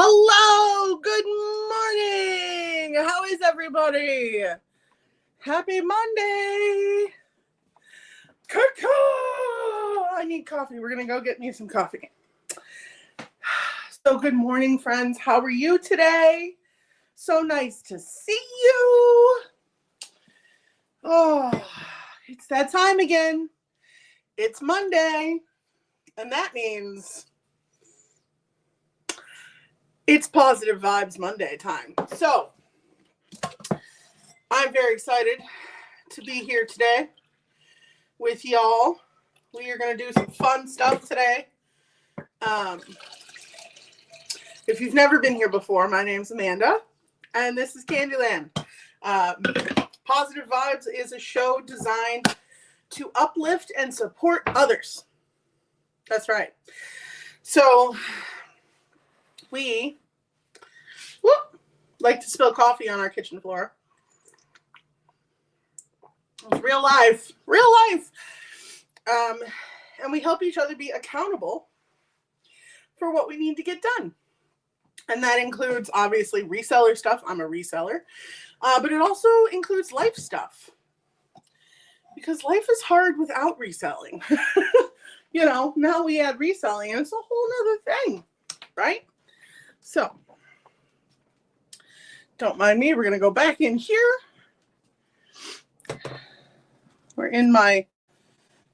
Hello, good morning. How is everybody? Happy Monday. I need coffee. We're going to go get me some coffee. So good morning, friends. How are you today? So nice to see you. Oh, it's that time again. It's Monday, and that means it's Positive Vibes Monday time. So I'm very excited to be here today with y'all. We are going to do some fun stuff today. If you've never been here before, my name's Amanda, and this is Candyland. Positive Vibes is a show designed to uplift and support others. That's right. So we like to spill coffee on our kitchen floor. It's real life. And we help each other be accountable for what we need to get done. And that includes, obviously, reseller stuff. I'm a reseller. But it also includes life stuff. Because life is hard without reselling. You know, now we add reselling, and it's a whole nother thing, right? So, don't mind me. We're going to go back in here. We're in my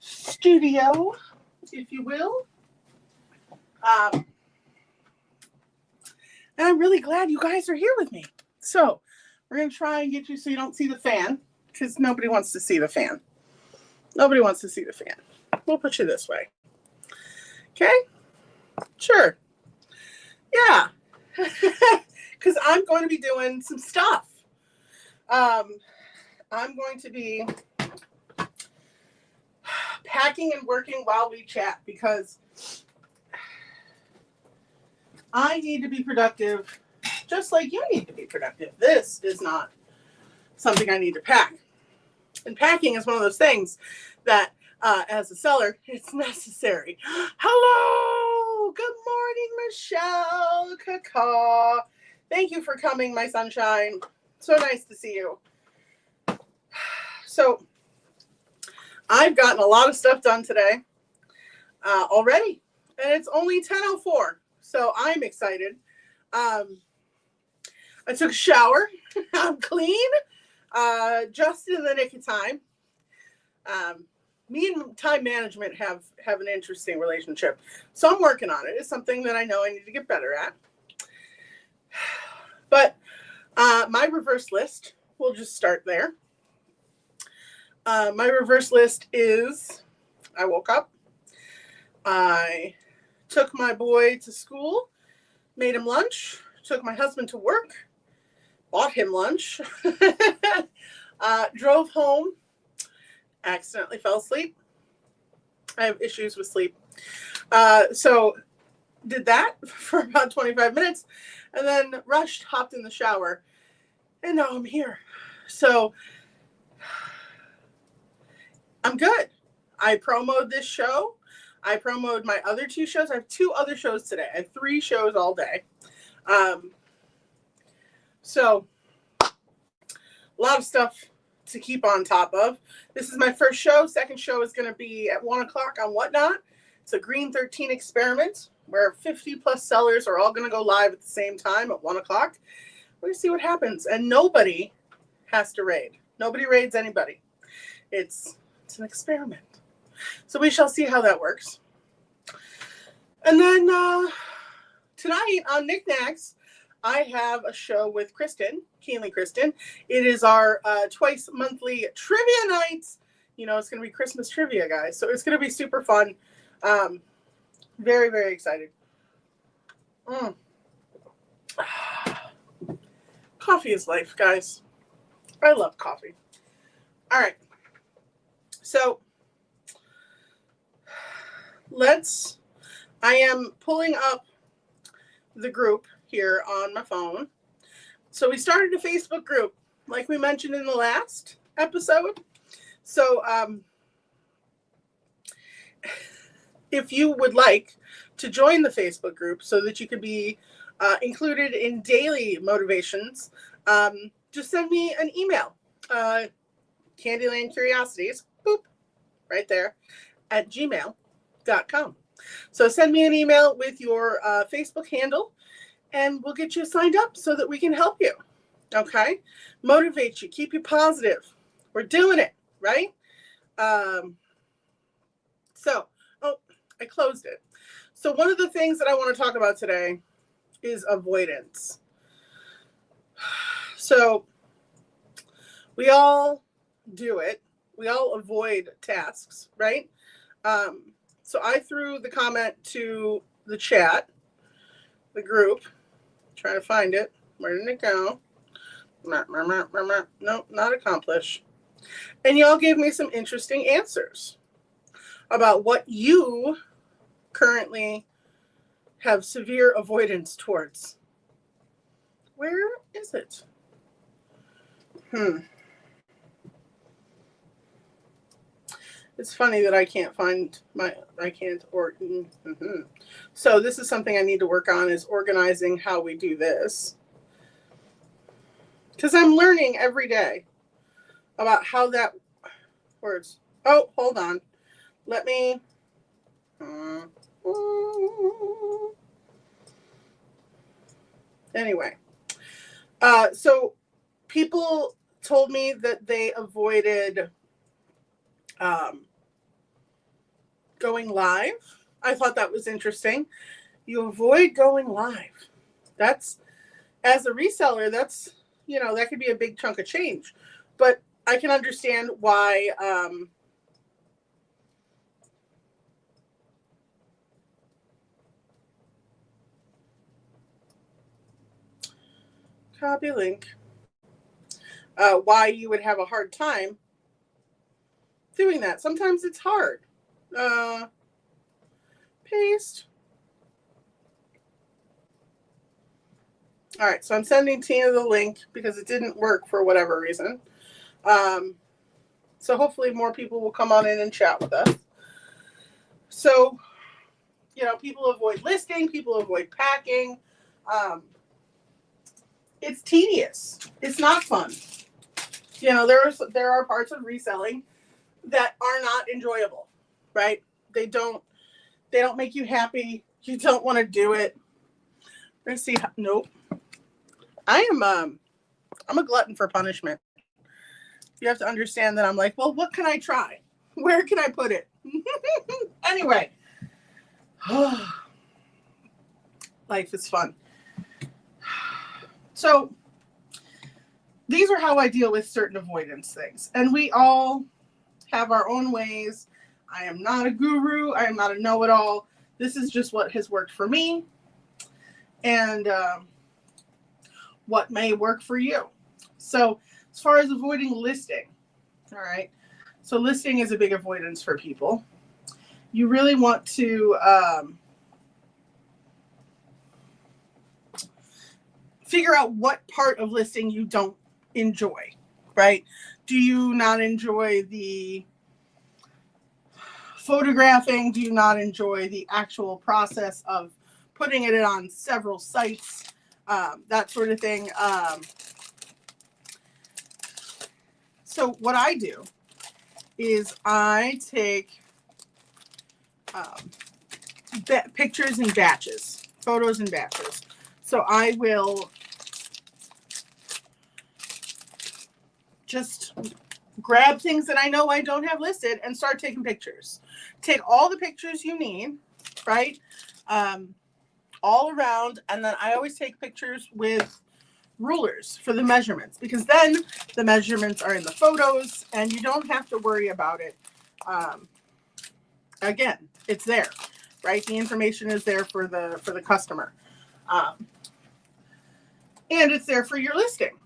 studio, if you will. And I'm really glad you guys are here with me. So we're going to try and get you so you don't see the fan, because nobody wants to see the fan. Nobody wants to see the fan. We'll put you this way. Okay? Sure. Yeah. Because I'm going to be doing some stuff. I'm going to be packing and working while we chat, because I need to be productive just like you need to be productive. This is not something I need to pack. And packing is one of those things that, as a seller, it's necessary. Hello! Good morning, Michelle. Caw. Thank you for coming, my sunshine. So nice to see you. So, I've gotten a lot of stuff done today already. And it's only 10:04. So I'm excited. I took a shower. I'm clean. Just in the nick of time. Me and time management have an interesting relationship. So I'm working on it. It's something that I know I need to get better at. But my reverse list, we'll just start there. My reverse list is, I woke up. I took my boy to school, made him lunch, took my husband to work, bought him lunch, drove home, accidentally fell asleep. I have issues with sleep. So did that for about 25 minutes and then rushed, hopped in the shower, and now I'm here. So I'm good. I promoted this show. I promoted my other two shows. I have two other shows today. I have 3 shows all day. So a lot of stuff to keep on top of. This is my first show. Second show is going to be at 1 o'clock on Whatnot. It's a Green 13 experiment where 50 plus sellers are all going to go live at the same time at 1 o'clock. We're going to see what happens. And nobody has to raid. Nobody raids anybody. It's an experiment. So we shall see how that works. And then tonight on Knickknacks, I have a show with Kristen, Keenly Kristen. It is our twice monthly trivia nights. You know, it's going to be Christmas trivia, guys. So it's going to be super fun. Very, very excited. Coffee is life, guys. I love coffee. All right. So I am pulling up the group here on my phone. So we started a Facebook group, like we mentioned in the last episode. So if you would like to join the Facebook group so that you can be included in daily motivations, just send me an email. Candyland Curiosities, boop, right there, at gmail.com. So send me an email with your Facebook handle, and we'll get you signed up so that we can help you. Okay? Motivate you, keep you positive. We're doing it, right? I closed it. So one of the things that I want to talk about today is avoidance. So we all do it. We all avoid tasks, right? So I threw the comment to the chat, the group, trying to find it. Where did it go? Nope, not accomplish. And y'all gave me some interesting answers about what you currently have severe avoidance towards. Where is it? It's funny that I can't find So this is something I need to work on, is organizing how we do this. Because I'm learning every day about how that works. Oh, hold on. Let me. Anyway. So people told me that they avoided going live. I thought that was interesting. You avoid going live. That's, as a reseller, that's, that could be a big chunk of change. But I can understand why copy link. Why you would have a hard time doing that. Sometimes it's hard. Paste. All right, so I'm sending Tina the link because it didn't work for whatever reason. So hopefully more people will come on in and chat with us. So, people avoid listing, people avoid packing. It's tedious. It's not fun. There are parts of reselling that are not enjoyable, right? They don't make you happy. You don't want to do it. Let's see. Nope. I'm a glutton for punishment. You have to understand that I'm like, well, what can I try? Where can I put it? Anyway. Life is fun. So these are how I deal with certain avoidance things. And we all have our own ways. I am not a guru. I am not a know-it-all. This is just what has worked for me. And what may work for you. So as far as avoiding listing, all right. So listing is a big avoidance for people. You really want to figure out what part of listing you don't enjoy, right? Do you not enjoy the photographing? Do you not enjoy the actual process of putting it on several sites? That sort of thing. So what I do is I take pictures in batches, photos in batches. So I will just grab things that I know I don't have listed and start taking pictures. Take all the pictures you need, right? All around. And then I always take pictures with rulers for the measurements, because then the measurements are in the photos and you don't have to worry about it. Again, it's there, right? The information is there for the customer. And it's there for your listing.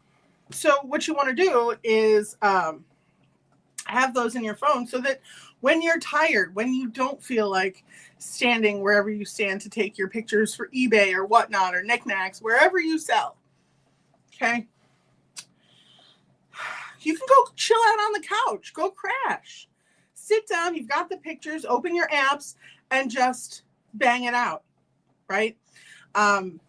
So what you want to do is have those in your phone so that when you're tired, when you don't feel like standing wherever you stand to take your pictures for eBay or whatnot, or knickknacks, wherever you sell, okay, you can go chill out on the couch, go crash, sit down, you've got the pictures, open your apps, and just bang it out, right? And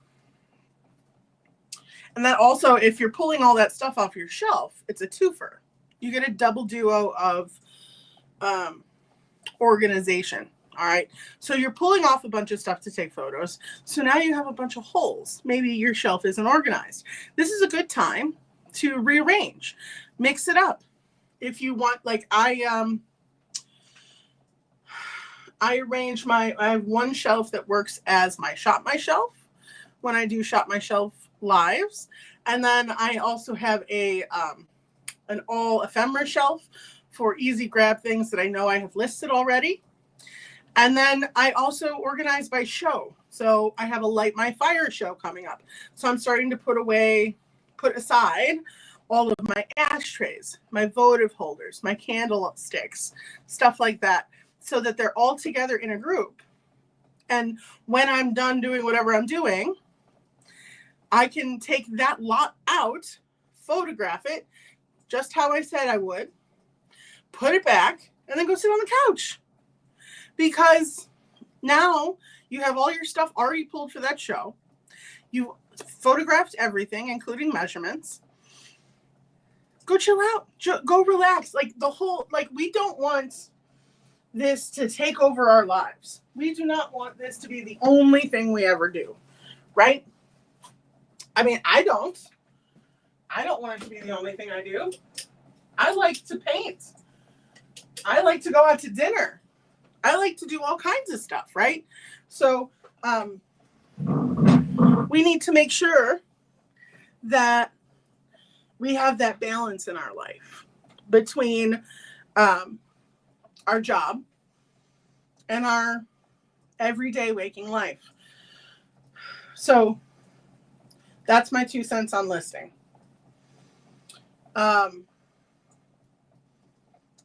then also, if you're pulling all that stuff off your shelf, it's a twofer. You get a double duo of organization. All right. So you're pulling off a bunch of stuff to take photos. So now you have a bunch of holes. Maybe your shelf isn't organized. This is a good time to rearrange, mix it up. If you want, like I have one shelf that works as my Shop My Shelf when I do Shop My Shelf lives. And then I also have an all ephemera shelf for easy grab things that I know I have listed already. And then I also organize by show. So I have a Light My Fire show coming up. So I'm starting to put aside all of my ashtrays, my votive holders, my candle sticks, stuff like that, so that they're all together in a group. And when I'm done doing whatever I'm doing, I can take that lot out, photograph it, just how I said I would, put it back, and then go sit on the couch. Because now you have all your stuff already pulled for that show. You photographed everything, including measurements. Go chill out. Go relax. We don't want this to take over our lives. We do not want this to be the only thing we ever do, right? I mean, I don't want it to be the only thing I do. I like to paint. I like to go out to dinner. I like to do all kinds of stuff, right? So we need to make sure that we have that balance in our life between our job and our everyday waking life. So that's my 2 cents on listing.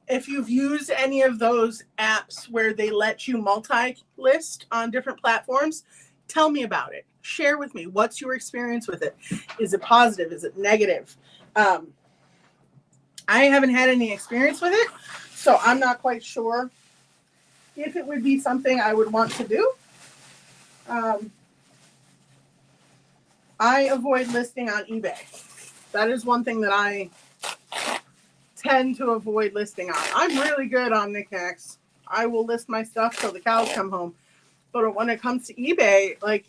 If you've used any of those apps where they let you multi-list on different platforms, tell me about it. Share with me. What's your experience with it? Is it positive? Is it negative? I haven't had any experience with it, so I'm not quite sure if it would be something I would want to do. I avoid listing on eBay. That is one thing that I tend to avoid listing on. I'm really good on knickknacks. I will list my stuff till the cows come home. But when it comes to eBay, like,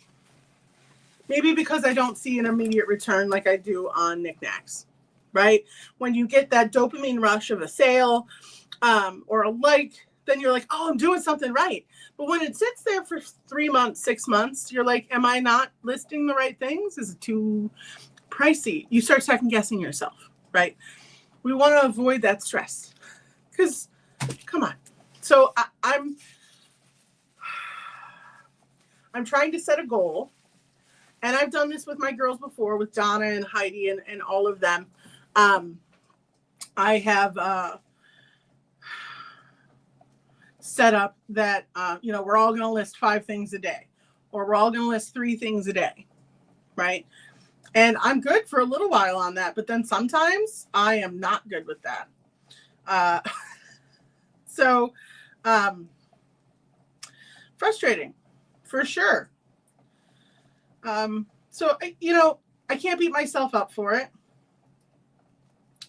maybe because I don't see an immediate return like I do on knickknacks, right? When you get that dopamine rush of a sale or a like, then you're like, oh, I'm doing something right. But when it sits there for 3 months, 6 months, you're like, am I not listing the right things? Is it too pricey? You start second guessing yourself, right? We want to avoid that stress because, come on. So I'm trying to set a goal, and I've done this with my girls before, with Donna and Heidi and all of them. I have set up that, we're all going to list 5 things a day, or we're all going to list 3 things a day, right? And I'm good for a little while on that, but then sometimes I am not good with that. So frustrating, for sure. So, I can't beat myself up for it.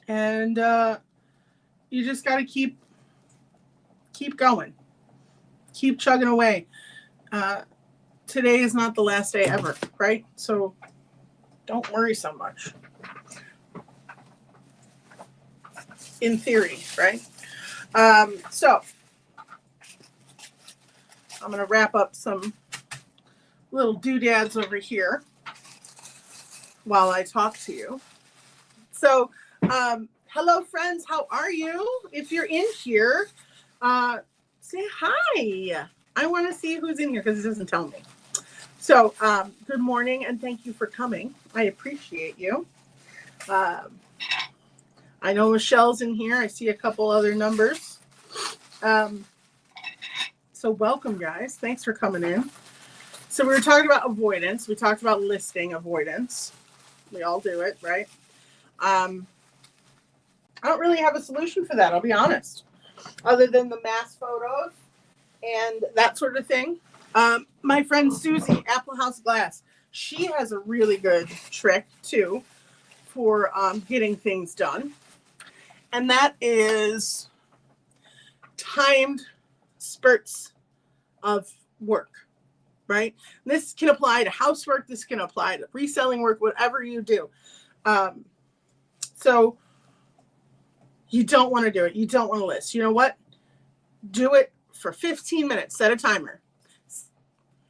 And you just got to keep going. Keep chugging away. Today is not the last day ever, right? So don't worry so much. In theory, right? So I'm going to wrap up some little doodads over here while I talk to you. So, hello, friends. How are you? If you're in here, say hi. I want to see who's in here because it doesn't tell me. So, good morning and thank you for coming. I appreciate you. I know Michelle's in here. I see a couple other numbers. So welcome, guys. Thanks for coming in. So we were talking about avoidance. We talked about listing avoidance. We all do it, right? I don't really have a solution for that, I'll be honest. Other than the mass photos and that sort of thing. My friend Susie, Apple House Glass, she has a really good trick too for getting things done. And that is timed spurts of work, right? This can apply to housework. This can apply to reselling work, whatever you do. So you don't want to do it. You don't want to list. You know what? Do it for 15 minutes. Set a timer.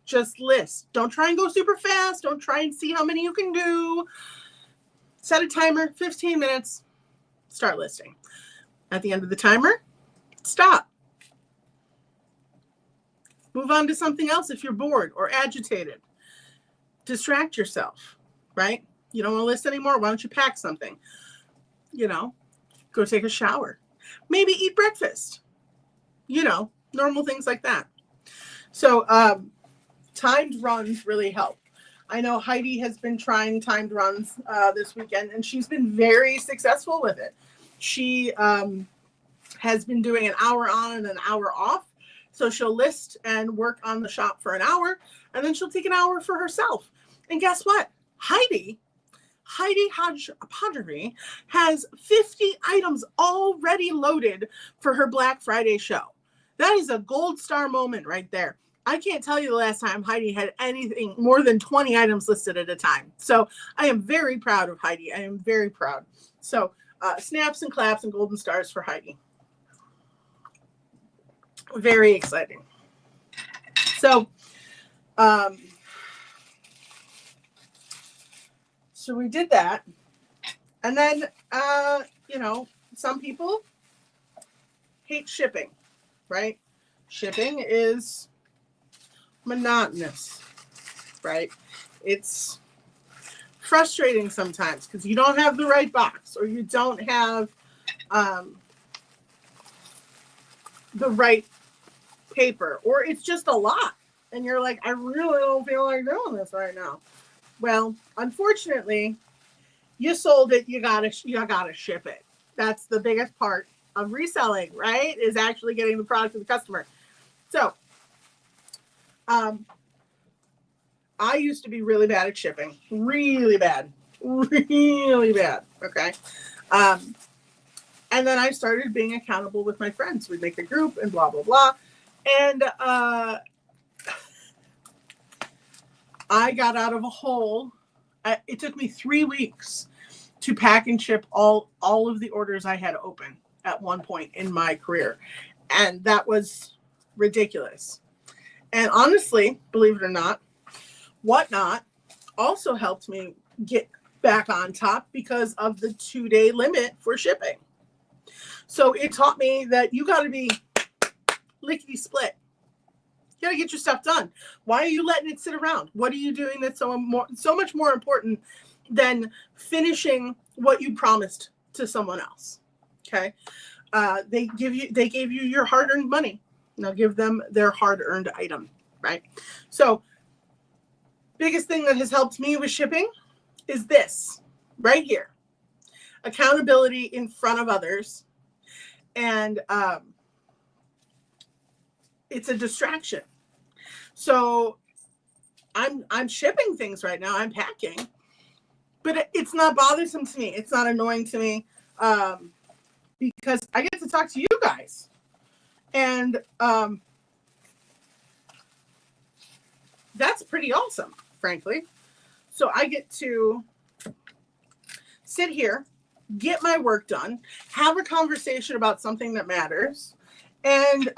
Just list. Don't try and go super fast. Don't try and see how many you can do. Set a timer, 15 minutes. Start listing. At the end of the timer, stop. Move on to something else if you're bored or agitated. Distract yourself, right? You don't want to list anymore? Why don't you pack something? You know, go take a shower. Maybe eat breakfast. You know, normal things like that. So timed runs really help. I know Heidi has been trying timed runs this weekend, and she's been very successful with it. She has been doing an hour on and an hour off. So she'll list and work on the shop for an hour, and then she'll take an hour for herself. And guess what? Heidi Hodgery has 50 items already loaded for her Black Friday show. That is a gold star moment right there. I can't tell you the last time Heidi had anything more than 20 items listed at a time. So I am very proud of Heidi. I am very proud. So snaps and claps and golden stars for Heidi. Very exciting. So, so we did that. And then, you know, some people hate shipping, right? Shipping is monotonous, right? It's frustrating sometimes because you don't have the right box, or you don't have the right paper, or it's just a lot and you're like, I really don't feel like doing this right now. Well, unfortunately, you sold it, you gotta ship it. That's the biggest part of reselling, right? Is actually getting the product to the customer. So I used to be really bad at shipping. Really bad. Okay. And then I started being accountable with my friends. We'd make a group and blah, blah, blah. And I got out of a hole. It took me 3 weeks to pack and ship all of the orders I had open at one point in my career. And that was ridiculous. And honestly, believe it or not, Whatnot also helped me get back on top because of the 2-day limit for shipping. So it taught me that you got to be lickety split. You got to get your stuff done. Why are you letting it sit around? What are you doing that's so much more important than finishing what you promised to someone else? Okay. They gave you your hard-earned money. Now give them their hard-earned item, right? So biggest thing that has helped me with shipping is this right here. Accountability in front of others. And it's a distraction. So I'm shipping things right now. I'm packing, but it's not bothersome to me. It's not annoying to me because I get to talk to you guys. And that's pretty awesome, frankly. So I get to sit here, get my work done, have a conversation about something that matters, and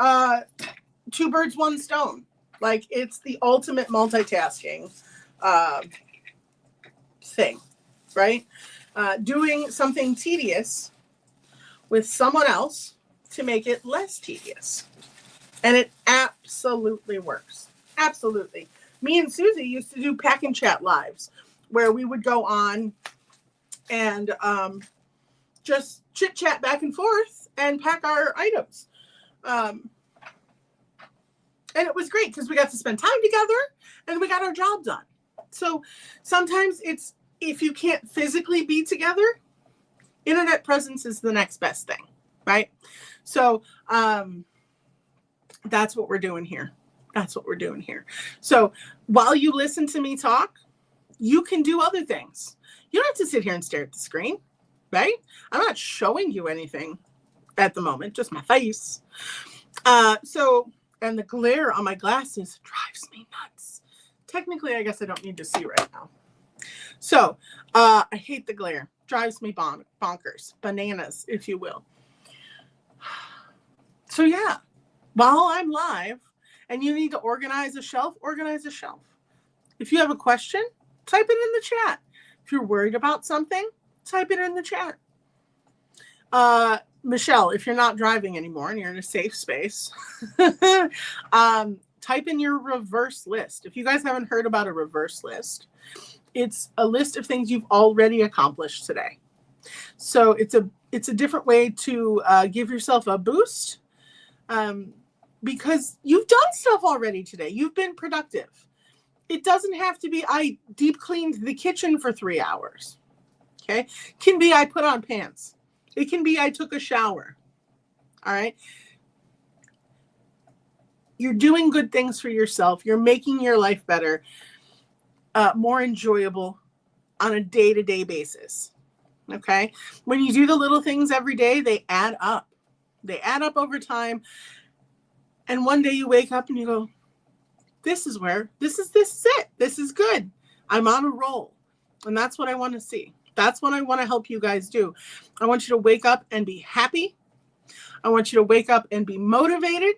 2 birds, 1 stone. Like, it's the ultimate multitasking thing, right? Doing something tedious with someone else to make it less tedious. And it absolutely works. Absolutely. Me and Susie used to do pack and chat lives where we would go on and just chit chat back and forth and pack our items. And it was great because we got to spend time together and we got our job done. So sometimes it's, if you can't physically be together, internet presence is the next best thing, right? So that's what we're doing here. That's what we're doing here. So while you listen to me talk, you can do other things. You don't have to sit here and stare at the screen, right? I'm not showing you anything at the moment, just my face. And the glare on my glasses drives me nuts. Technically, I guess I don't need to see right now. So I hate the glare. Drives me bonkers, bananas, if you will. So yeah, while I'm live and you need to organize a shelf, organize a shelf. If you have a question, type it in the chat. If you're worried about something, type it in the chat. Michelle, if you're not driving anymore and you're in a safe space, type in your reverse list. If you guys haven't heard about a reverse list, it's a list of things you've already accomplished today. So it's a different way to give yourself a boost because you've done stuff already today. You've been productive. It doesn't have to be I deep cleaned the kitchen for 3 hours. Okay? It can be I put on pants. It can be I took a shower. All right? You're doing good things for yourself. You're making your life better, more enjoyable on a day-to-day basis. Okay? When you do the little things every day, they add up. They add up over time. And one day you wake up and you go, this is it. This is good. I'm on a roll. And that's what I want to see. That's what I want to help you guys do. I want you to wake up and be happy. I want you to wake up and be motivated.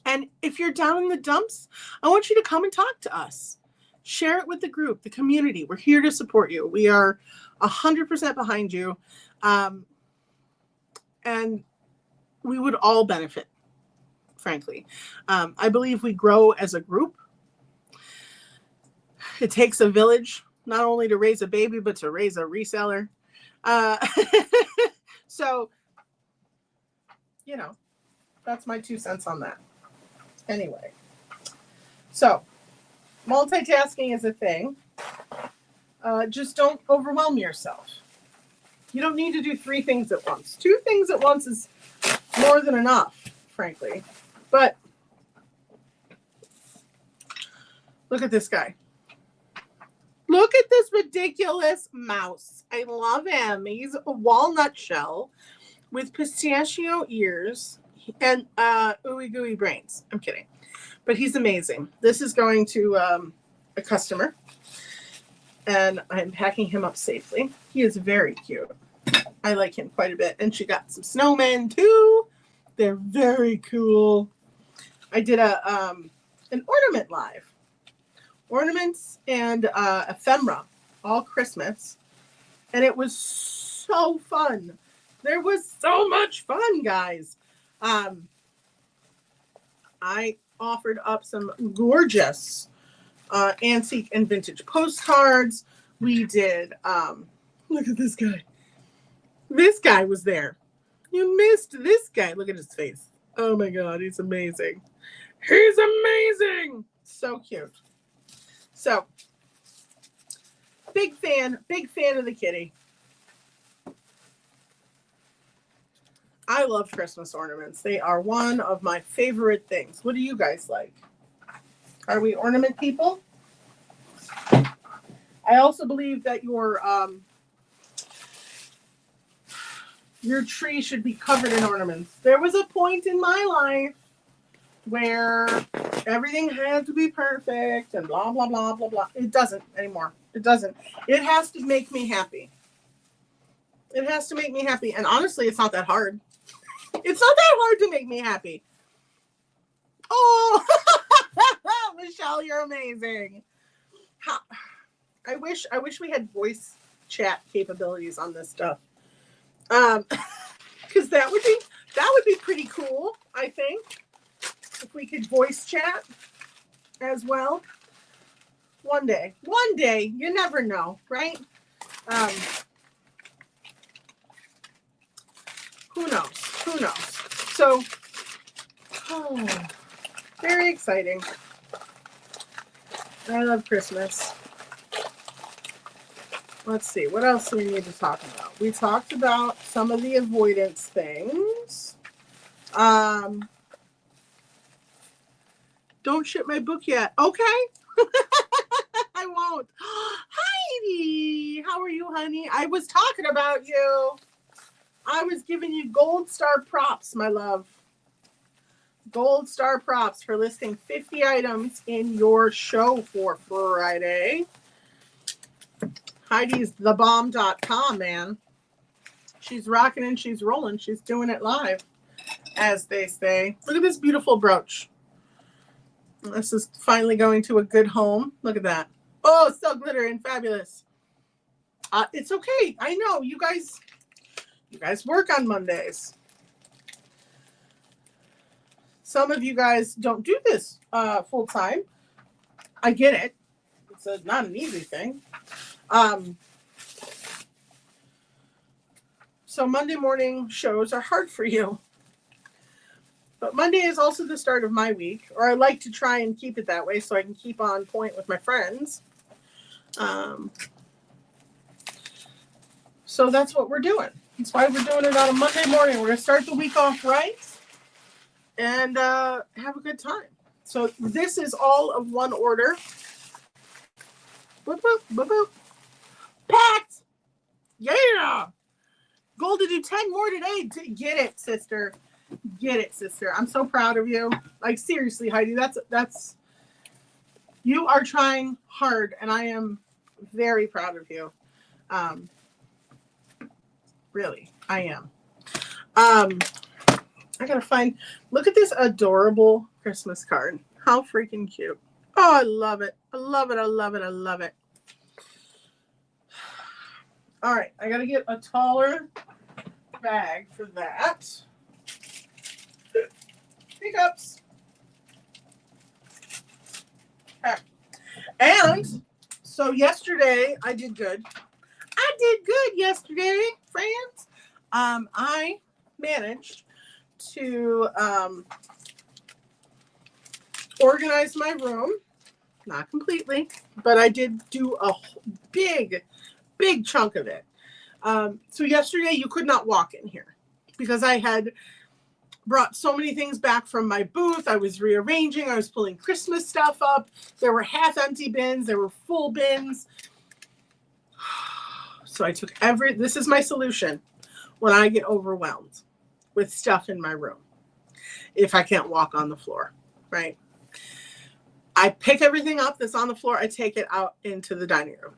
And if you're down in the dumps, I want you to come and talk to us. Share it with the group, the community. We're here to support you. We are 100% behind you. And we would all benefit, frankly. I believe we grow as a group. It takes a village, not only to raise a baby, but to raise a reseller. So, that's my 2 cents on that. Anyway, so multitasking is a thing. Just don't overwhelm yourself. You don't need to do 3 things at once. 2 things at once is more than enough, frankly. But look at this guy. Look at this ridiculous mouse. I love him. He's a walnut shell with pistachio ears and ooey gooey brains. I'm kidding. But he's amazing. This is going to a customer. And I'm packing him up safely. He is very cute. I like him quite a bit. And she got some snowmen too. They're very cool. I did an ornament live. Ornaments and ephemera, all Christmas. And it was so fun. There was so much fun, guys. I offered up some gorgeous antique and vintage postcards. We did, look at this guy. This guy was there. You missed this guy. Look at his face. Oh my God, he's amazing. He's amazing. So cute. So, big fan of the kitty. I love Christmas ornaments. They are one of my favorite things. What do you guys like? Are we ornament people? I also believe that your tree should be covered in ornaments. There was a point in my life where everything had to be perfect and blah, blah, blah, blah, blah. It doesn't anymore. It doesn't. It has to make me happy. It has to make me happy. And honestly, it's not that hard. It's not that hard to make me happy. Oh, Michelle, you're amazing. I wish we had voice chat capabilities on this stuff. Because that would be pretty cool, I think. If we could voice chat as well. One day, you never know, right? Who knows? So, very exciting. I love Christmas. Let's see, what else do we need to talk about? We talked about some of the avoidance things. Don't ship my book yet. Okay. I won't. Heidi, how are you, honey? I was talking about you. I was giving you gold star props, my love. Gold star props for listing 50 items in your show for Friday. Heidi's thebomb.com, man. She's rocking and she's rolling. She's doing it live, as they say. Look at this beautiful brooch. This is finally going to a good home. Look at that. Oh, so glitter and fabulous. It's okay. I know you guys work on Mondays. Some of you guys don't do this full time. I get it. It's not an easy thing. So Monday morning shows are hard for you. But Monday is also the start of my week, or I like to try and keep it that way so I can keep on point with my friends. So that's what we're doing. That's why we're doing it on a Monday morning. We're going to start the week off right and have a good time. So this is all of one order. Boop, boop, boop, boop. Packed! Yeah! Goal to do 10 more today. Get it, sister. Get it, sister. I'm so proud of you. Like, seriously, Heidi, that's you are trying hard, and I am very proud of you. Really, I am. I gotta find, look at this adorable Christmas card. How freaking cute. Oh, I love it. I love it. I love it. I love it. All right, I gotta get a taller bag for that. Hiccups. Okay. And so yesterday I did good. I did good yesterday, friends. I managed to organize my room. Not completely, but I did do a big chunk of it. So yesterday you could not walk in here because I had brought so many things back from my booth. I was rearranging. I was pulling Christmas stuff up. There were half empty bins. There were full bins. So I took this is my solution when I get overwhelmed with stuff in my room. If I can't walk on the floor, right? I pick everything up that's on the floor. I take it out into the dining room.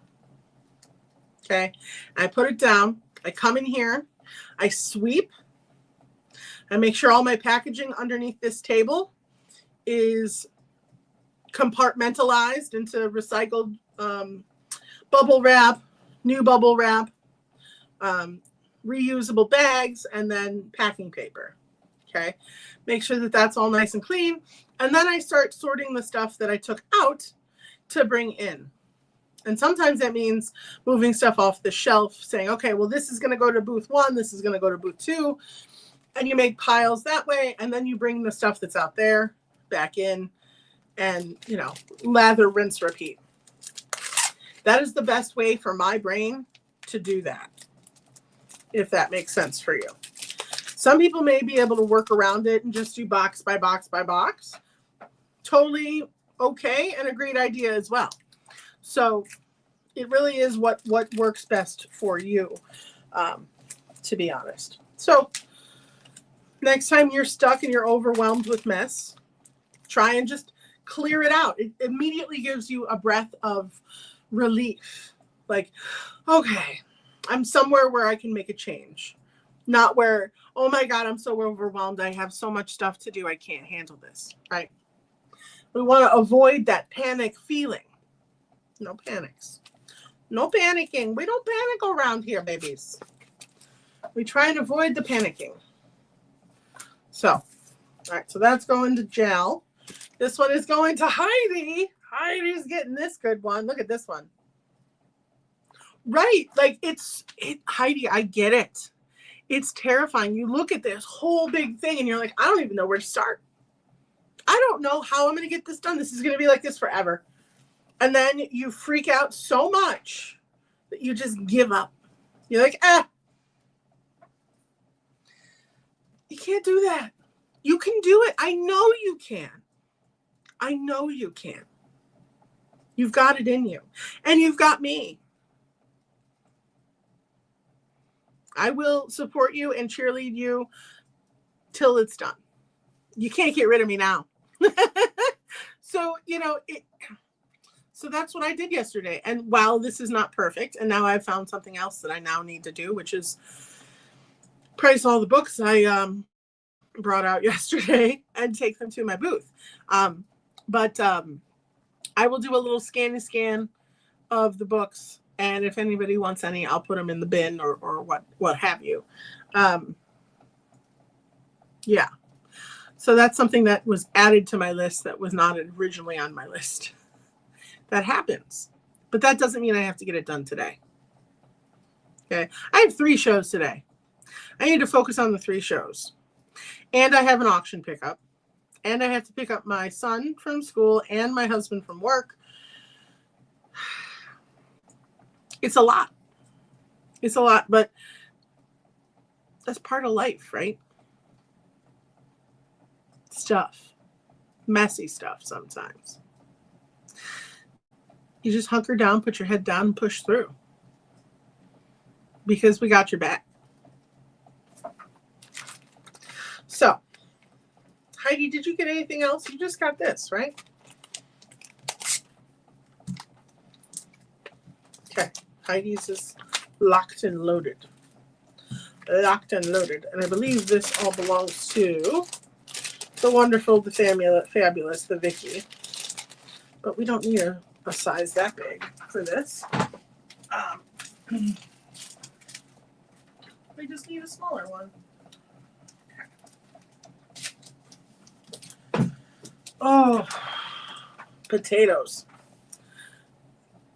Okay. I put it down. I come in here. I sweep. I make sure all my packaging underneath this table is compartmentalized into recycled bubble wrap, new bubble wrap, reusable bags, and then packing paper. Okay. Make sure that that's all nice and clean. And then I start sorting the stuff that I took out to bring in. And sometimes that means moving stuff off the shelf, saying, okay, well, this is going to go to booth 1. This is going to go to booth 2. And you make piles that way. And then you bring the stuff that's out there back in and, lather, rinse, repeat. That is the best way for my brain to do that, if that makes sense for you. Some people may be able to work around it and just do box by box by box. Totally okay and a great idea as well. So it really is what works best for you, to be honest. So next time you're stuck and you're overwhelmed with mess, try and just clear it out. It immediately gives you a breath of relief. Like, okay, I'm somewhere where I can make a change. Not where, oh my God, I'm so overwhelmed. I have so much stuff to do. I can't handle this, right? We want to avoid that panic feeling. No panics. No panicking. We don't panic around here, babies. We try and avoid the panicking. So, all right, so that's going to gel. This one is going to Heidi. Heidi's getting this good one. Look at this one. Right, like Heidi, I get it. It's terrifying. You look at this whole big thing and you're like, I don't even know where to start. I don't know how I'm going to get this done. This is going to be like this forever. And then you freak out so much that you just give up. You're like, you can't do that. You can do it. I know you can. I know you can. You've got it in you. And you've got me. I will support you and cheerlead you till it's done. You can't get rid of me now. So, so that's what I did yesterday. And while this is not perfect, and now I've found something else that I now need to do, which is price all the books I brought out yesterday and take them to my booth. But I will do a little scan of the books, and if anybody wants any, I'll put them in the bin or what have you. Yeah. So that's something that was added to my list that was not originally on my list. That happens. But that doesn't mean I have to get it done today. Okay. I have 3 shows today. I need to focus on the 3 shows. And I have an auction pickup. And I have to pick up my son from school and my husband from work. It's a lot. It's a lot, but that's part of life, right? Stuff. Messy stuff sometimes. You just hunker down, put your head down, and push through. Because we got your back. So, Heidi, did you get anything else? You just got this, right? Okay. Heidi's is locked and loaded. Locked and loaded. And I believe this all belongs to the wonderful, the fabulous, the Vicky. But we don't need a size that big for this. We just need a smaller one. Oh, potatoes.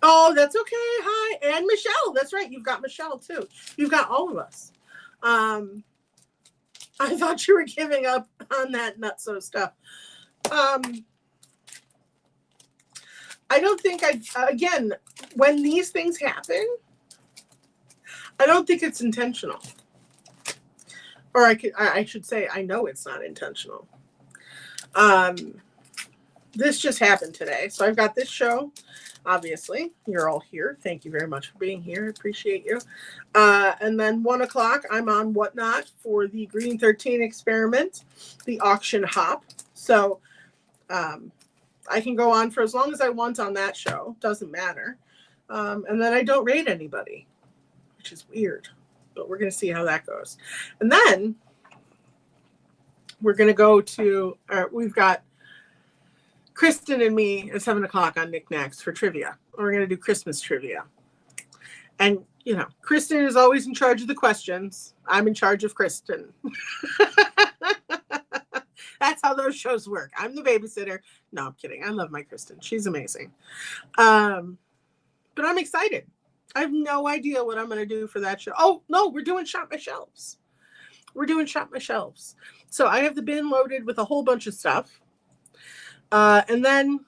Oh, that's okay. Hi. And Michelle. That's right. You've got Michelle too. You've got all of us. I thought you were giving up on that nutso stuff. I don't think again, when these things happen, I don't think it's intentional. Or I should say, I know it's not intentional. This just happened today. So I've got this show. Obviously, you're all here. Thank you very much for being here. I appreciate you. And then 1 o'clock, I'm on Whatnot for the Green 13 experiment, the auction hop. So I can go on for as long as I want on that show. Doesn't matter. And then I don't rate anybody, which is weird. But we're going to see how that goes. And then we're going to go to, we've got Kristen and me at 7 o'clock on Knickknacks for trivia. We're going to do Christmas trivia. And, Kristen is always in charge of the questions. I'm in charge of Kristen. That's how those shows work. I'm the babysitter. No, I'm kidding. I love my Kristen. She's amazing. But I'm excited. I have no idea what I'm going to do for that show. Oh, no, we're doing Shop My Shelves. So I have the bin loaded with a whole bunch of stuff. And then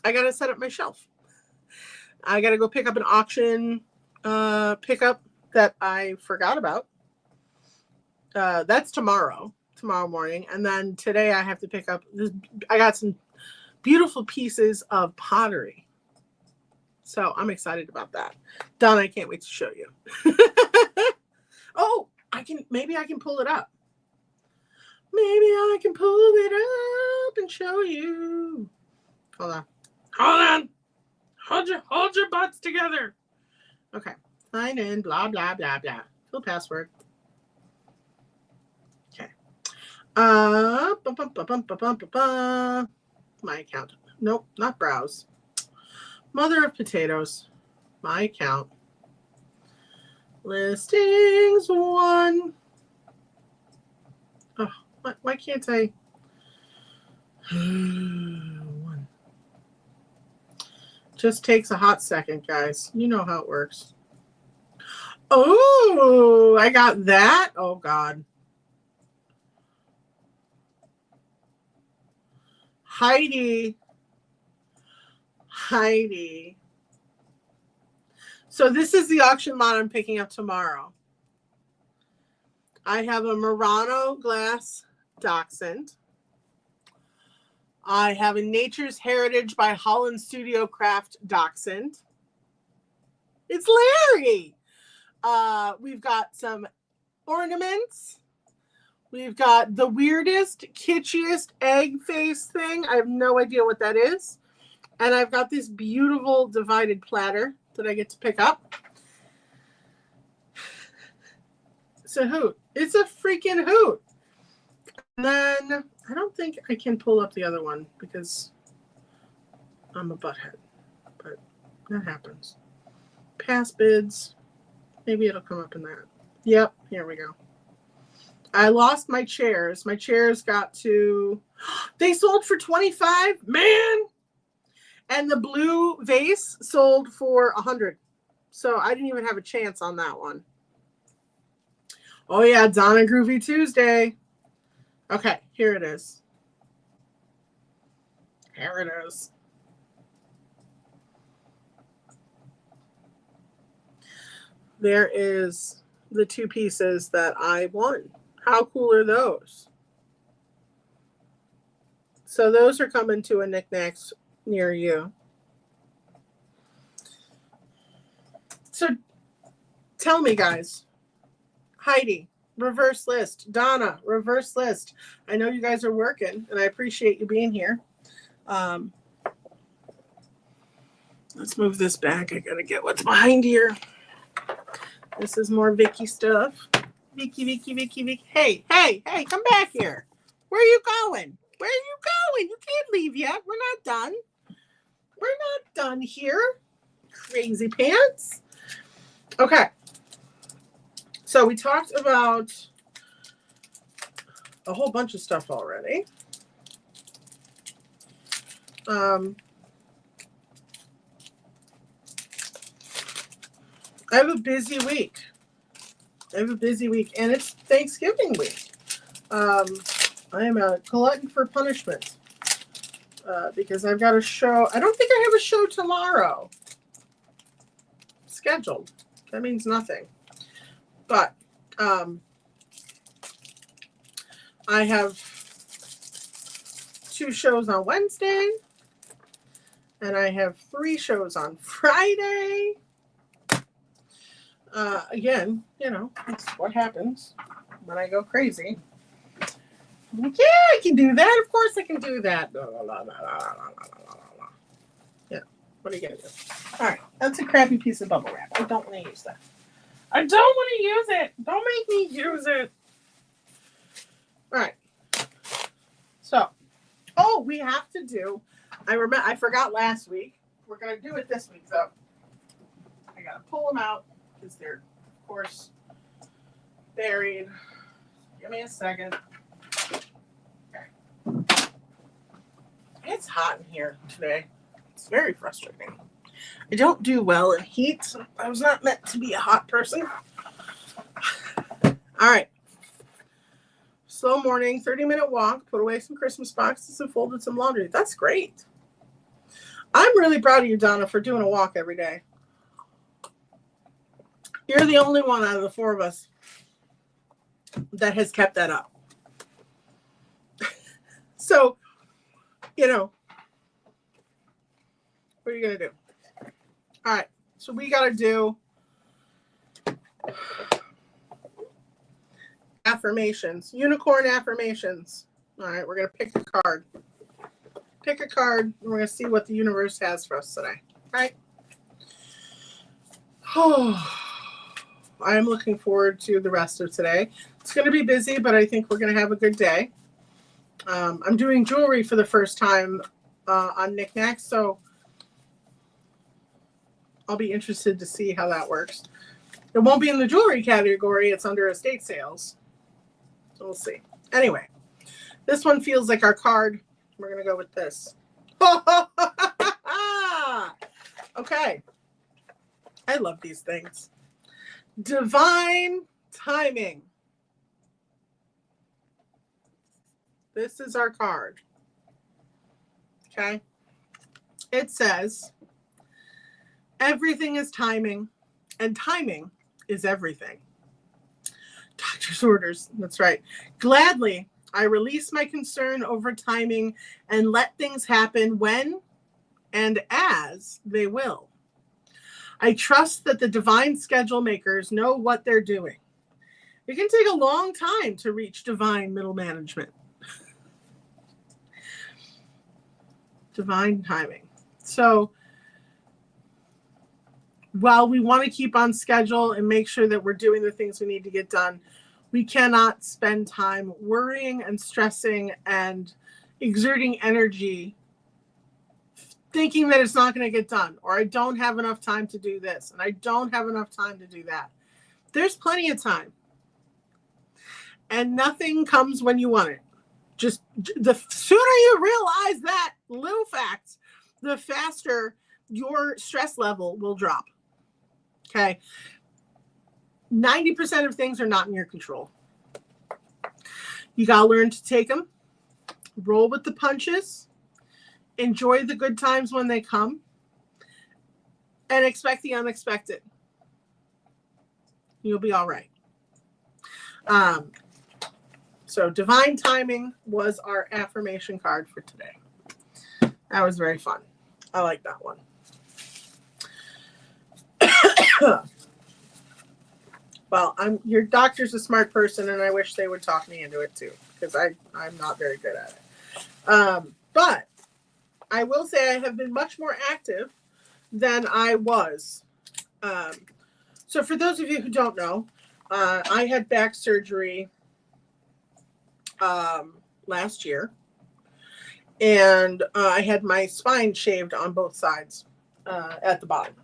I got to set up my shelf. I got to go pick up an auction pickup that I forgot about. That's tomorrow morning. And then today I have to pick up this. I got some beautiful pieces of pottery. So I'm excited about that. Donna, I can't wait to show you. Oh, maybe I can pull it up. Maybe I can pull it up and show you. Hold on. Hold your butts together. Okay. Sign in, blah, blah, blah, blah. Fill password. Okay. My account. Nope, not browse. Mother of potatoes. My account. Listings 1. Oh, why can't I? 1. Just takes a hot second, guys. You know how it works. Oh, I got that. Oh, God. Heidi. So this is the auction lot I'm picking up tomorrow. I have a Murano glass Dachshund. I have a Nature's Heritage by Holland Studio Craft Dachshund. It's Larry. We've got some ornaments. We've got the weirdest, kitschiest egg face thing. I have no idea what that is. And I've got this beautiful divided platter that I get to pick up. It's a hoot. It's a freaking hoot. And then I don't think I can pull up the other one because I'm a butthead. But that happens. Past bids. Maybe it'll come up in that. Yep, here we go. I lost my chairs. My chairs got to... They sold for $25? Man! And the blue vase sold for $100. So I didn't even have a chance on that one. Oh yeah, Donna Groovy Tuesday. Okay, here it is. Here it is. There is the two pieces that I won. How cool are those? So those are coming to a knickknacks near you. So tell me, guys. Heidi, reverse list. Donna, reverse list. I know you guys are working, and I appreciate you being here. Let's move this back. I gotta get what's behind here. This is more Vicky stuff. Vicky. Hey, come back here. Where are you going? Where are you going? You can't leave yet. We're not done. We're not done here. Crazy pants. Okay. So we talked about a whole bunch of stuff already. I have a busy week. And it's Thanksgiving week. I am a glutton for punishment because I've got a show. I don't think I have a show tomorrow scheduled. That means nothing. But I have 2 shows on Wednesday, and I have 3 shows on Friday. Again, you know, it's what happens when I go crazy. I'm like, yeah, I can do that. Of course I can do that. Yeah, what are you going to do? All right, that's a crappy piece of bubble wrap. I don't want to use that. I don't want to use it. Don't make me use it. All right. So, we have to do, I forgot last week. We're going to do it this week, though. I got to pull them out because they're, of course, buried. Give me a second. Okay. It's hot in here today. It's very frustrating. I don't do well in heat. I was not meant to be a hot person. All right. Slow morning, 30-minute walk, put away some Christmas boxes and folded some laundry. That's great. I'm really proud of you, Donna, for doing a walk every day. You're the only one out of the 4 of us that has kept that up. So, you know, what are you going to do? All right, so we got to do affirmations, unicorn affirmations. All right, we're going to pick a card. Pick a card, and we're going to see what the universe has for us today. All right? Oh, I'm looking forward to the rest of today. It's going to be busy, but I think we're going to have a good day. I'm doing jewelry for the first time on Knickknacks, so I'll be interested to see how that works. It won't be in the jewelry category. It's under estate sales. So we'll see. Anyway, this one feels like our card. We're going to go with this. Okay. I love these things. Divine timing. This is our card. Okay. It says, everything is timing, and timing is everything. Doctor's orders. That's right. Gladly, I release my concern over timing and let things happen when and as they will. I trust that the divine schedule makers know what they're doing. It can take a long time to reach divine middle management. Divine timing. So while we want to keep on schedule and make sure that we're doing the things we need to get done, we cannot spend time worrying and stressing and exerting energy thinking that it's not going to get done, or I don't have enough time to do this, and I don't have enough time to do that. There's plenty of time. And nothing comes when you want it. Just the sooner you realize that little fact, the faster your stress level will drop. Okay. 90% of things are not in your control. You got to learn to take them, roll with the punches, enjoy the good times when they come, and expect the unexpected. You'll be all right. So divine timing was our affirmation card for today. That was very fun. I like that one. Well, your doctor's a smart person, and I wish they would talk me into it too, because I'm not very good at it. But I will say I have been much more active than I was. So for those of you who don't know, I had back surgery last year, and I had my spine shaved on both sides at the bottom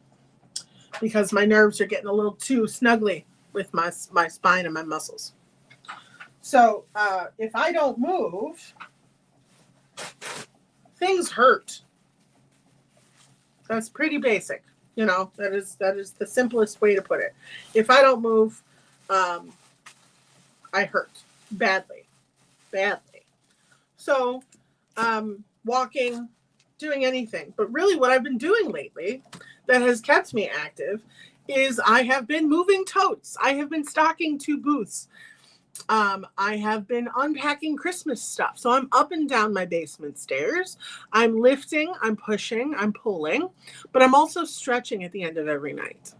because my nerves are getting a little too snuggly with my spine and my muscles. So if I don't move, things hurt. That's pretty basic. You know, that is the simplest way to put it. If I don't move, I hurt badly. So walking, doing anything. But really what I've been doing lately that has kept me active is I have been moving totes. I have been stocking 2 booths. I have been unpacking Christmas stuff. So I'm up and down my basement stairs. I'm lifting, I'm pushing, I'm pulling, but I'm also stretching at the end of every night.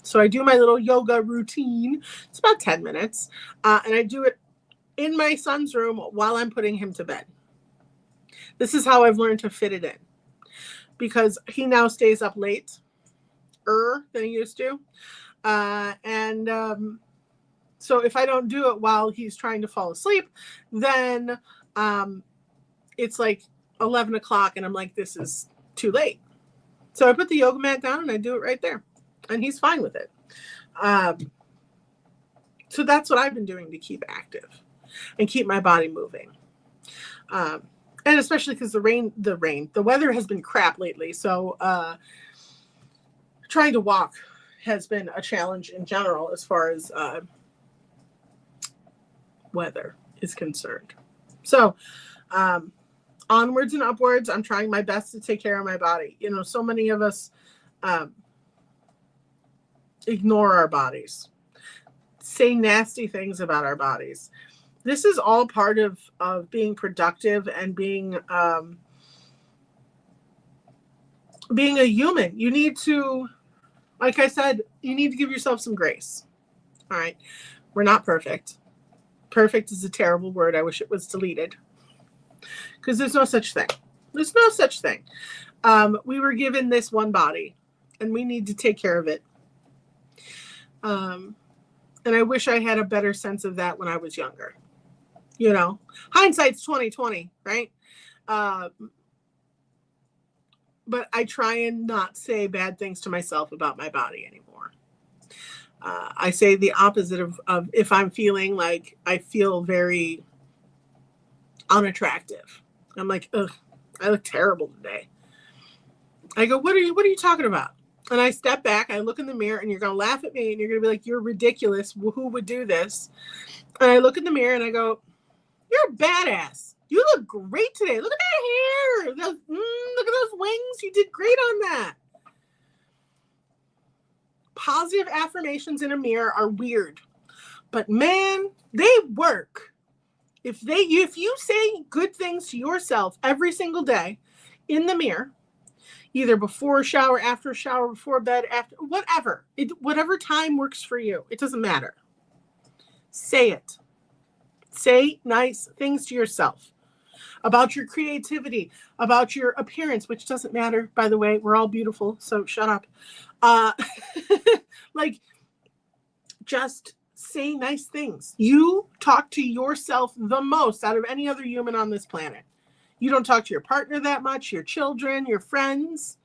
So I do my little yoga routine. It's about 10 minutes. And I do it in my son's room while I'm putting him to bed. This is how I've learned to fit it in, because he now stays up late than he used to. So if I don't do it while he's trying to fall asleep, then it's like 11 o'clock and I'm like, this is too late. So I put the yoga mat down and I do it right there, and he's fine with it. So that's what I've been doing to keep active and keep my body moving. And especially because the weather has been crap lately. So trying to walk has been a challenge in general as far as weather is concerned. So onwards and upwards, I'm trying my best to take care of my body. You know, so many of us ignore our bodies, say nasty things about our bodies. This is all part of being productive and being a human. You need to, like I said, you need to give yourself some grace. All right. We're not perfect. Perfect is a terrible word. I wish it was deleted, because there's no such thing. There's no such thing. We were given this one body, and we need to take care of it. And I wish I had a better sense of that when I was younger. You know, hindsight's 20/20, right? But I try and not say bad things to myself about my body anymore. I say the opposite of if I'm feeling like I feel very unattractive. I'm like, ugh, I look terrible today. I go, what are you talking about? And I step back, I look in the mirror, and you're going to laugh at me, and you're going to be like, you're ridiculous. Who would do this? And I look in the mirror and I go, you're a badass. You look great today. Look at that hair. Look at those wings. You did great on that. Positive affirmations in a mirror are weird, but man, they work. If you say good things to yourself every single day in the mirror, either before a shower, after a shower, before bed, after whatever, whatever time works for you, it doesn't matter. Say it. Say nice things to yourself about your creativity, about your appearance, which doesn't matter, by the way. We're all beautiful, so shut up. Like, just say nice things. You talk to yourself the most out of any other human on this planet. You don't talk to your partner that much, your children, your friends.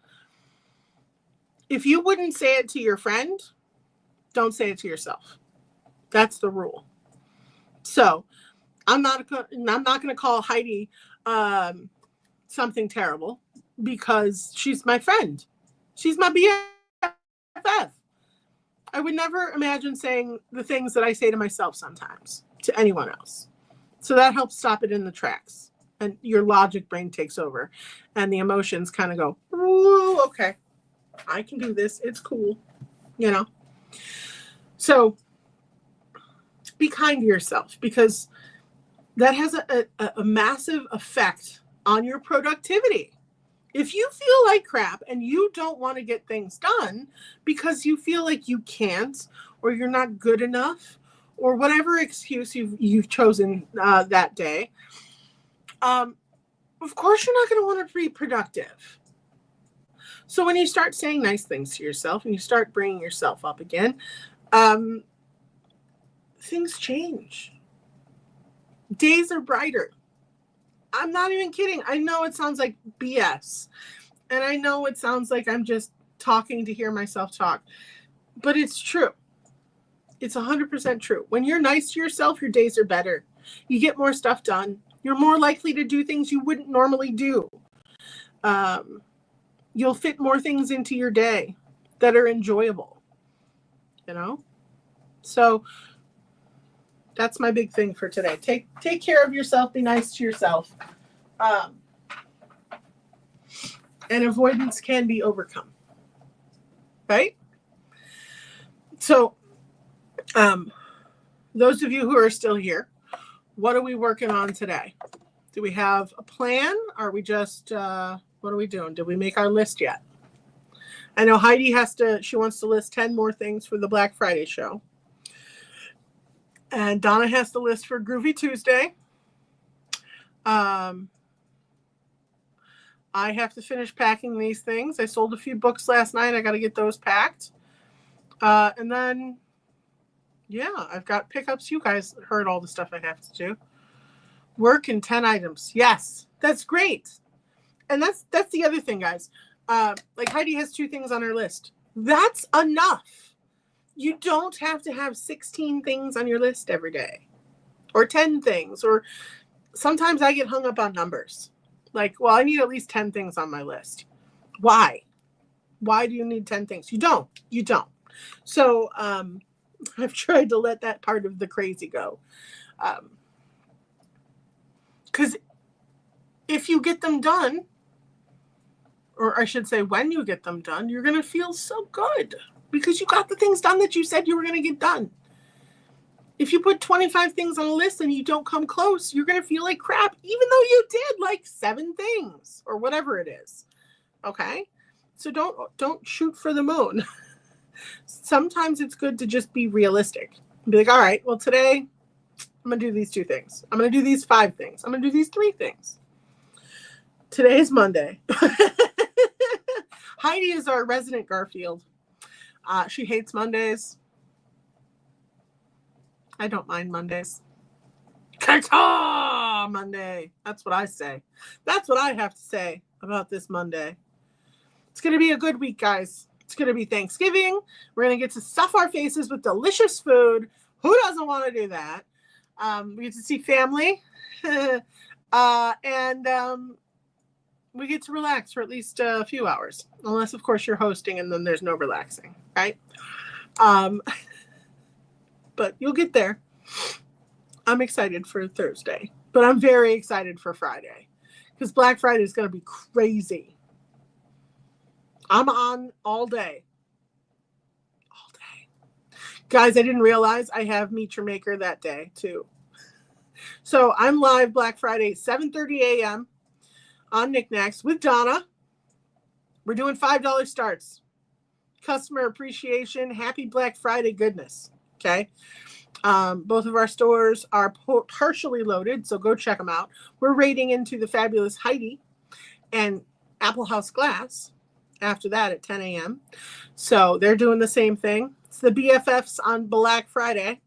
If you wouldn't say it to your friend, don't say it to yourself. That's the rule. So I'm not going to call Heidi something terrible because she's my friend. She's my BFF. I would never imagine saying the things that I say to myself sometimes to anyone else. So that helps stop it in the tracks. And your logic brain takes over. And the emotions kind of go, ooh, okay, I can do this. It's cool. You know? So be kind to yourself, because that has a massive effect on your productivity. If you feel like crap and you don't want to get things done because you feel like you can't, or you're not good enough, or whatever excuse you've chosen that day, of course you're not going to want to be productive. So when you start saying nice things to yourself and you start bringing yourself up again, things change. Days are brighter. I'm not even kidding. I know it sounds like BS. And I know it sounds like I'm just talking to hear myself talk. But it's true. It's 100% true. When you're nice to yourself, your days are better. You get more stuff done. You're more likely to do things you wouldn't normally do. You'll fit more things into your day that are enjoyable. You know? So that's my big thing for today. Take care of yourself. Be nice to yourself. And avoidance can be overcome. Right? So, those of you who are still here, what are we working on today? Do we have a plan? Are we just, what are we doing? Did we make our list yet? I know Heidi she wants to list 10 more things for the Black Friday show. And Donna has the list for Groovy Tuesday. I have to finish packing these things. I sold a few books last night. I got to get those packed. And then, yeah, I've got pickups. You guys heard all the stuff I have to do. Work in 10 items. Yes, that's great. And that's the other thing, guys. Like Heidi has 2 things on her list. That's enough. You don't have to have 16 things on your list every day, or 10 things, or sometimes I get hung up on numbers. Like, well, I need at least 10 things on my list. Why? Why do you need 10 things? You don't. So I've tried to let that part of the crazy go. Because if you get them done, or I should say when you get them done, you're going to feel so good. Because you got the things done that you said you were going to get done. If you put 25 things on a list and you don't come close, you're going to feel like crap, even though you did like 7 things or whatever it is. Okay? So don't shoot for the moon. Sometimes it's good to just be realistic. Be like, all right, well, today I'm going to do these 2 things. I'm going to do these 5 things. I'm going to do these 3 things. Today is Monday. Heidi is our resident Garfield. She hates Mondays. I don't mind Mondays. Kata Monday. That's what I say. That's what I have to say about this Monday. It's going to be a good week, guys. It's going to be Thanksgiving. We're going to get to stuff our faces with delicious food. Who doesn't want to do that? We get to see family. And we get to relax for at least a few hours. Unless, of course, you're hosting and then there's no relaxing, right? But you'll get there. I'm excited for Thursday. But I'm very excited for Friday. Because Black Friday is going to be crazy. I'm on all day. All day. Guys, I didn't realize I have Meet Your Maker that day, too. So I'm live Black Friday, 7:30 a.m. on Knickknacks with Donna. We're doing $5 starts. Customer appreciation, happy Black Friday goodness. Okay. Both of our stores are partially loaded, so go check them out. We're raiding into the fabulous Heidi and Apple House Glass after that at 10 a.m. So they're doing the same thing. It's the BFFs on Black Friday.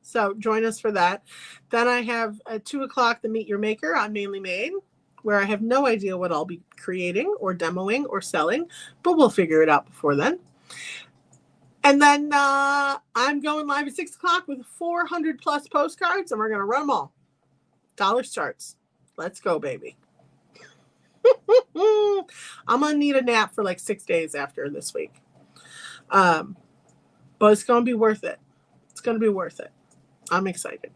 So join us for that. Then I have at 2 o'clock the Meet Your Maker on Mainly Made, where I have no idea what I'll be creating or demoing or selling, but we'll figure it out before then. And then I'm going live at 6 o'clock with 400 plus postcards, and we're going to run them all. Dollar starts. Let's go, baby. I'm going to need a nap for like 6 days after this week. But it's going to be worth it. It's going to be worth it. I'm excited.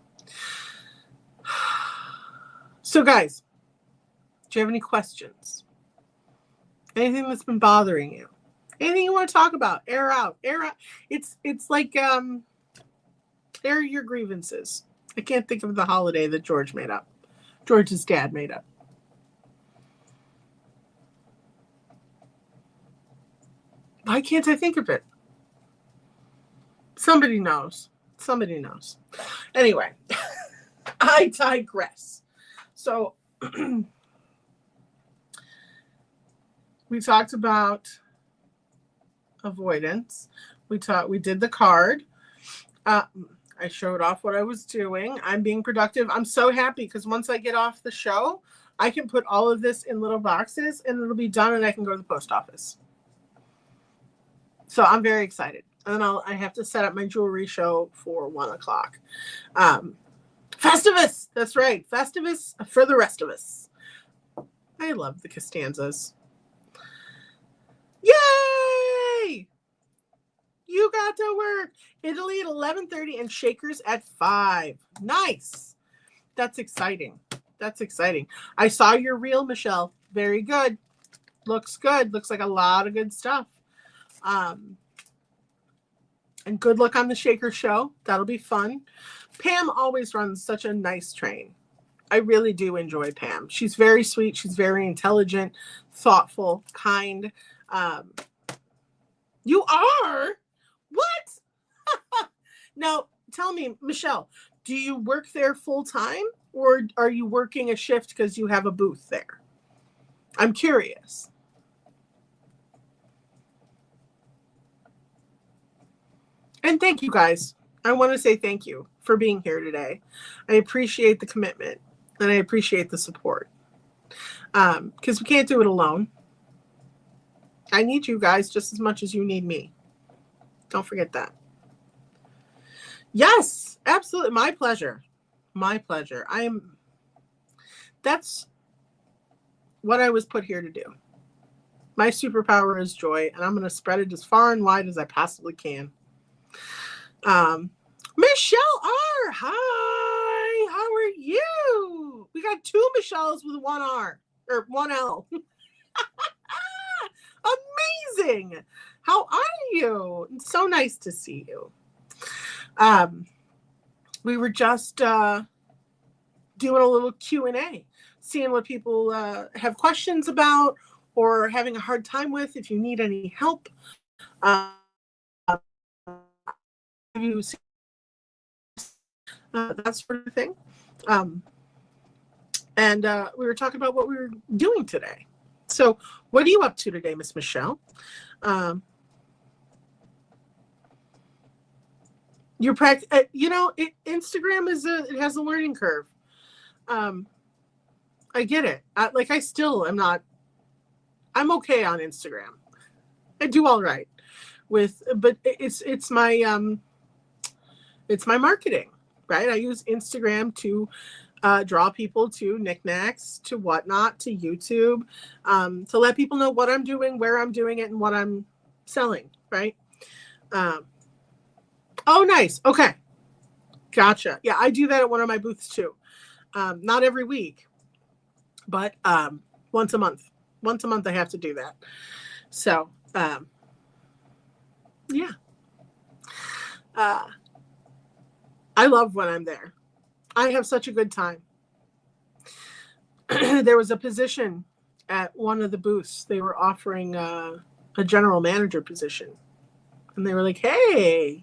So, guys, do you have any questions? Anything that's been bothering you? Anything you want to talk about? Air out. It's like air your grievances. I can't think of the holiday that George made up. George's dad made up. Why can't I think of it? Somebody knows. Somebody knows. Anyway, I digress. So we talked about avoidance. We did the card. I showed off what I was doing. I'm being productive. I'm so happy because once I get off the show, I can put all of this in little boxes and it'll be done and I can go to the post office. So I'm very excited. And then I have to set up my jewelry show for 1 o'clock. Festivus. That's right. Festivus for the rest of us. I love the Costanzas. Yay! You got to work. Italy at 11:30 and Shakers at 5. Nice. That's exciting. That's exciting. I saw your reel, Michelle. Very good. Looks good. Looks like a lot of good stuff. And good luck on the Shaker show. That'll be fun. Pam always runs such a nice train. I really do enjoy Pam. She's very sweet. She's very intelligent, thoughtful, kind. You are? What? Now, tell me, Michelle, do you work there full time or are you working a shift because you have a booth there? I'm curious. And thank you guys. I want to say thank you for being here today. I appreciate the commitment and I appreciate the support. Because we can't do it alone. I need you guys just as much as you need me. Don't forget that. Yes, absolutely. My pleasure. My pleasure. That's what I was put here to do. My superpower is joy, and I'm going to spread it as far and wide as I possibly can. Michelle R. Hi. How are you? We got 2 Michelles with 1 R or 1 L. Amazing. How are you? It's so nice to see you. We were just doing a little Q&A, seeing what people have questions about or having a hard time with. If you need any help, that sort of thing. And we were talking about what we were doing today. So what are you up to today, Miss Michelle? Your practice, Instagram it has a learning curve. I get it. I still am not. I'm okay on Instagram. I do all right but it's my marketing, right? I use Instagram to draw people to Knickknacks, to Whatnot, to YouTube, to let people know what I'm doing, where I'm doing it, and what I'm selling, right? Oh, nice. Okay. Gotcha. Yeah, I do that at one of my booths too. Not every week, but once a month. Once a month I have to do that. So, yeah. I love when I'm there. I have such a good time. There was a position at one of the booths. They were offering a general manager position. And they were like, hey,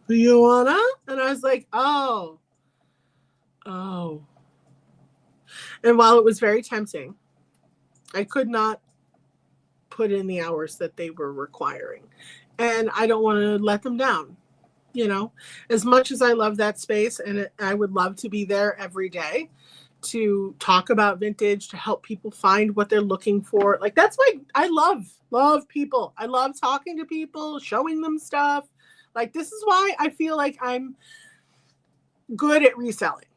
do you wanna? And I was like, oh. And while it was very tempting, I could not put in the hours that they were requiring. And I don't want to let them down. You know, as much as I love that space, and I would love to be there every day to talk about vintage, to help people find what they're looking for. Like, that's why I love people. I love talking to people, showing them stuff. Like, this is why I feel like I'm good at reselling,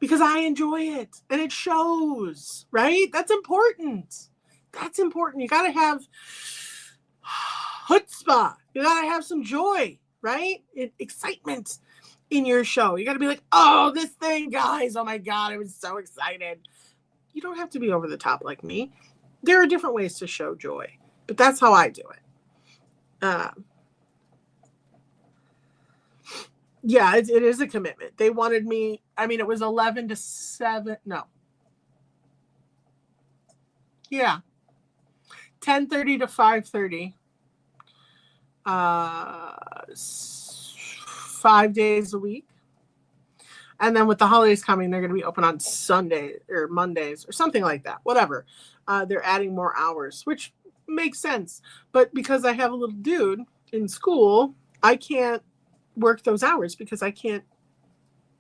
because I enjoy it and it shows, right? That's important. You got to have chutzpah. You got to have some joy, right? Excitement in your show. You got to be like, oh, this thing, guys. Oh my God, I was so excited. You don't have to be over the top like me. There are different ways to show joy, but that's how I do it. Yeah, it is a commitment. They wanted me, I mean, it was 11 to 7. No. Yeah. 10:30 to 5:30. 5 days a week. And then with the holidays coming, they're going to be open on Sunday or Mondays or something like that. Whatever. They're adding more hours, which makes sense. But because I have a little dude in school, I can't work those hours because I can't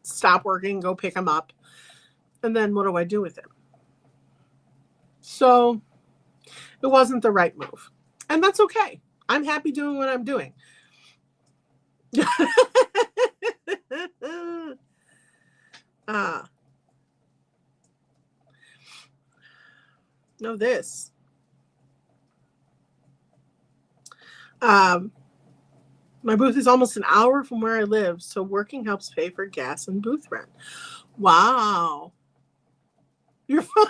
stop working, go pick him up. And then what do I do with him? So it wasn't the right move. And that's okay. I'm happy doing what I'm doing. Know this. My booth is almost an hour from where I live, so working helps pay for gas and booth rent. Wow. Your phone.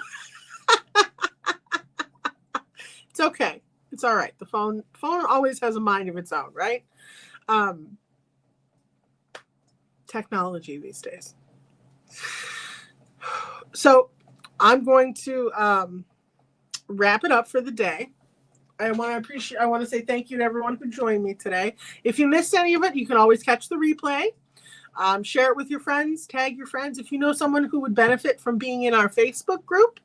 It's okay. It's all right. The phone always has a mind of its own, right? Technology these days. So I'm going to wrap it up for the day. I want to say thank you to everyone who joined me today. If you missed any of it, you can always catch the replay. Share it with your friends, tag your friends. If you know someone who would benefit from being in our Facebook group,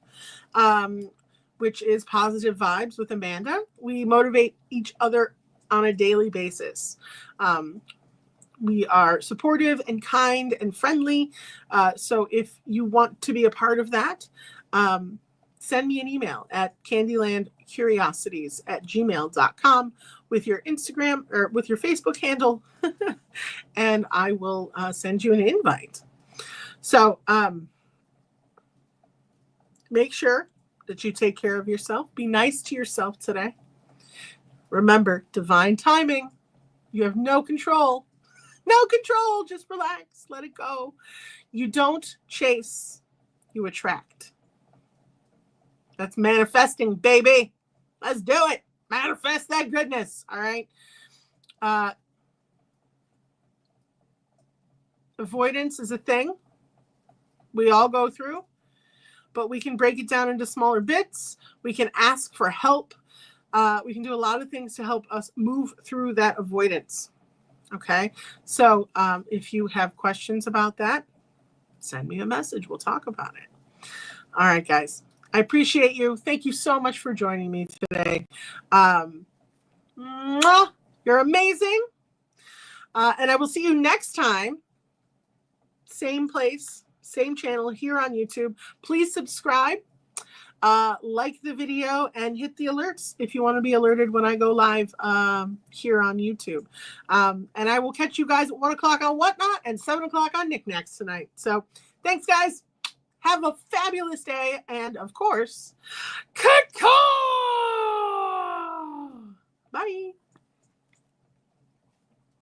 which is Positive Vibes with Amanda, we motivate each other on a daily basis. We are supportive and kind and friendly. So if you want to be a part of that, send me an email at candylandcuriosities@gmail.com with your Instagram or with your Facebook handle, and I will send you an invite. So make sure that you take care of yourself. Be nice to yourself today. Remember, divine timing. You have no control. No control. Just relax. Let it go. You don't chase. You attract. That's manifesting, baby. Let's do it. Manifest that goodness. All right. Avoidance is a thing we all go through, but we can break it down into smaller bits. We can ask for help. We can do a lot of things to help us move through that avoidance. Okay. So if you have questions about that, send me a message. We'll talk about it. All right, guys. I appreciate you. Thank you so much for joining me today. You're amazing. And I will see you next time. Same place, same channel here on YouTube. Please subscribe, like the video, and hit the alerts if you want to be alerted when I go live here on YouTube. And I will catch you guys at 1 o'clock on Whatnot and 7 o'clock on Knickknacks tonight. So thanks, guys. Have a fabulous day. And, of course, caw-caw! Bye.